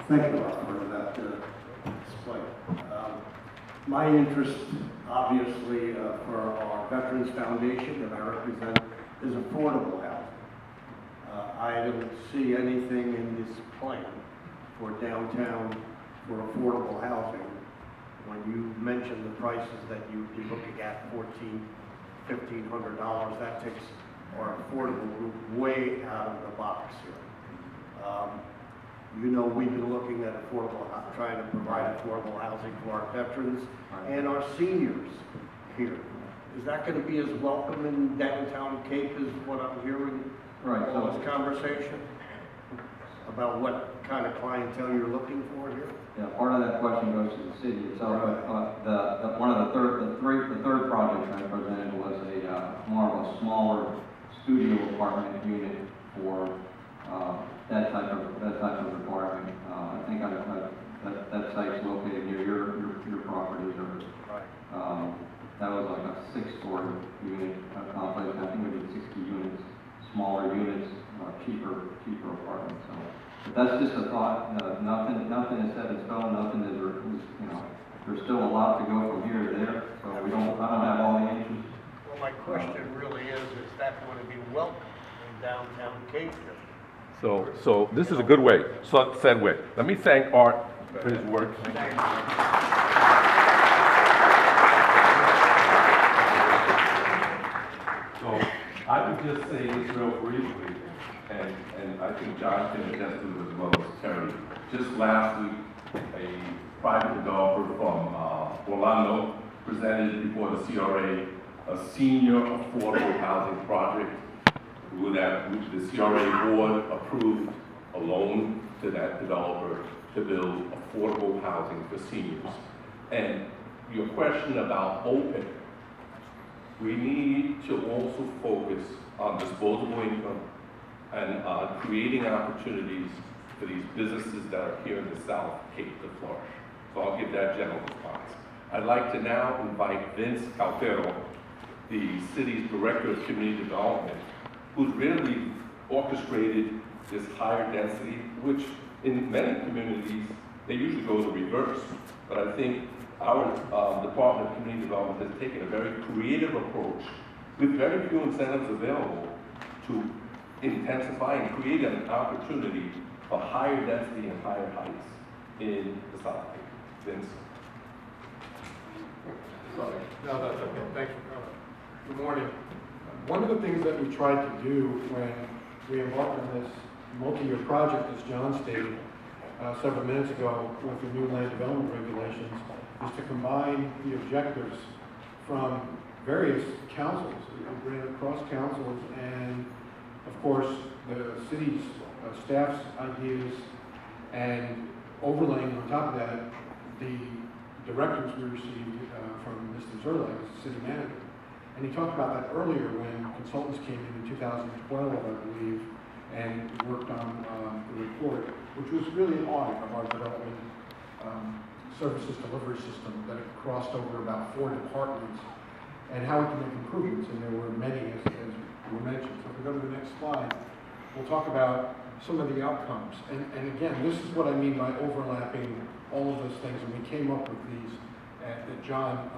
Thank you, Rob, for that display. My interest, obviously, for our Veterans Foundation that I represent is affordable housing. I don't see anything in this plan for downtown for affordable housing. When you mentioned the prices that you'd be looking at, $1,500, that takes our affordable group way out of the box here. You know, we've been looking at trying to provide affordable housing for our veterans and our seniors here. Is that going to be as welcome in downtown Cape as what I'm hearing? Right. All this conversation about what kind of clientele you're looking for here? Yeah, part of that question goes to the city itself. Right. The third project I presented was more of a smaller studio apartment unit for that type of requirement. I think that site's located near your property, or that was like a 6-story unit complex. I think we did 60 units, smaller units, cheaper apartments. So, but that's just a thought. Nothing is set in stone. Nothing is, there's still a lot to go from here to there. So I don't have all the answers. Well, my question really is that going to be welcome in downtown Cape? So this is a good way, said way. Let me thank Art for his work. So I would just say this real briefly, and I think John can attest to it as well as Terry. Just last week, a private developer from Orlando presented before the CRA a senior affordable housing project which the CRA board approved a loan to that developer to build affordable housing for seniors. And your question about open, we need to also focus on disposable income and creating opportunities for these businesses that are here in the South Cape to flourish. So I'll give that general response. I'd like to now invite Vince Caltero, the city's Director of Community Development, who's really orchestrated this higher density, which in many communities, they usually go the reverse. But I think our Department of Community Development has taken a very creative approach with very few incentives available to intensify and create an opportunity for higher density and higher heights in the South Cape. Vince? Sorry. No, that's okay. Thanks for coming. Good morning. One of the things that we tried to do when we embarked on this multi-year project, as John stated several minutes ago with the new land development regulations, is to combine the objectives from various councils, across councils, and of course the city's staff's ideas, and overlaying on top of that the directives we received from Mr. Zerlag, as the city manager. And he talked about that earlier when consultants came in 2012, I believe, and worked on the report, which was really an audit of our development services delivery system that crossed over about 4 departments and how we can make improvements. And there were many, as were mentioned. So if we go to the next slide, we'll talk about some of the outcomes. And again, this is what I mean by overlapping all of those things. And we came up with these that John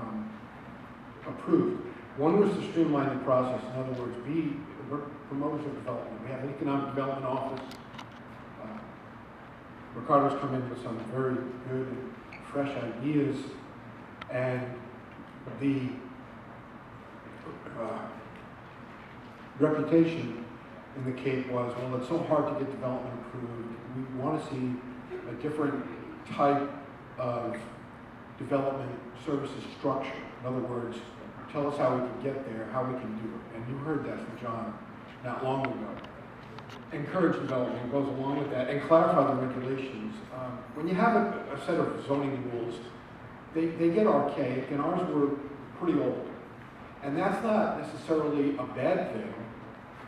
approved. One was to streamline the process. In other words, we're promoters of development. We have an economic development office. Ricardo's come in with some very good and fresh ideas. And the reputation in the Cape was, well, it's so hard to get development approved. We want to see a different type of development services structure. In other words, tell us how we can get there, how we can do it. And you heard that from John not long ago. Encourage development goes along with that, and clarify the regulations. When you have a set of zoning rules, they get archaic, and ours were pretty old. And that's not necessarily a bad thing,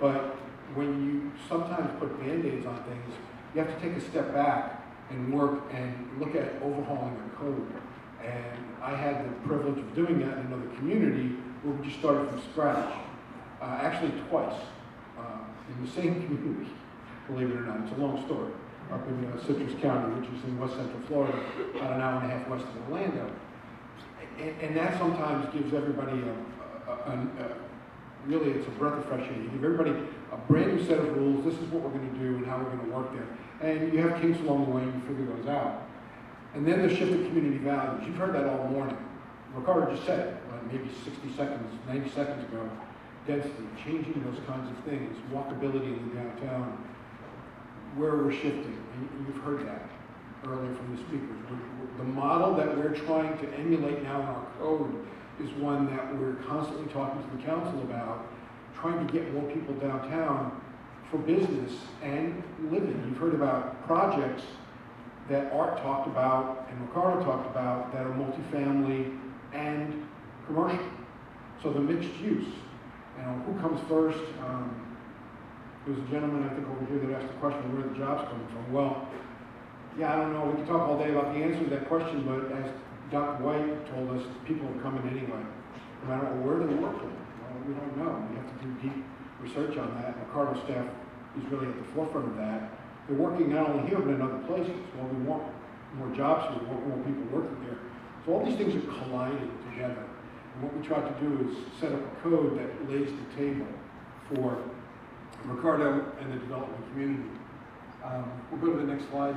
but when you sometimes put Band-Aids on things, you have to take a step back and work and look at overhauling a code. And I had the privilege of doing that in another community where we just started from scratch. Actually twice, in the same community, believe it or not. It's a long story. up in Citrus County, which is in west central Florida, about an hour and a half west of Orlando. And that sometimes gives everybody really, it's a breath of fresh air. You give everybody a brand new set of rules. This is what we're going to do and how we're going to work there. And you have kinks along the way and you figure those out. And then the shift of community values. You've heard that all morning. Ricardo just said it, maybe 60 seconds, 90 seconds ago. Density, changing those kinds of things, walkability in the downtown, where we're shifting. And you've heard that earlier from the speakers. The model that we're trying to emulate now in our code is one that we're constantly talking to the council about, trying to get more people downtown for business and living. You've heard about projects that Art talked about and Ricardo talked about that are multifamily and commercial. So the mixed use, who comes first? There was a gentleman, I think, over here that asked the question, where are the jobs coming from? Well, yeah, I don't know. We can talk all day about the answer to that question, but as Dr. White told us, people are coming anyway, no matter where they're working. Well, we don't know. We have to do deep research on that. Ricardo's staff is really at the forefront of that. They're working not only here, but in other places. Well, we want more jobs here, we want more people working there. So all these things are colliding together. And what we try to do is set up a code that lays the table for Ricardo and the development community. We'll go to the next slide.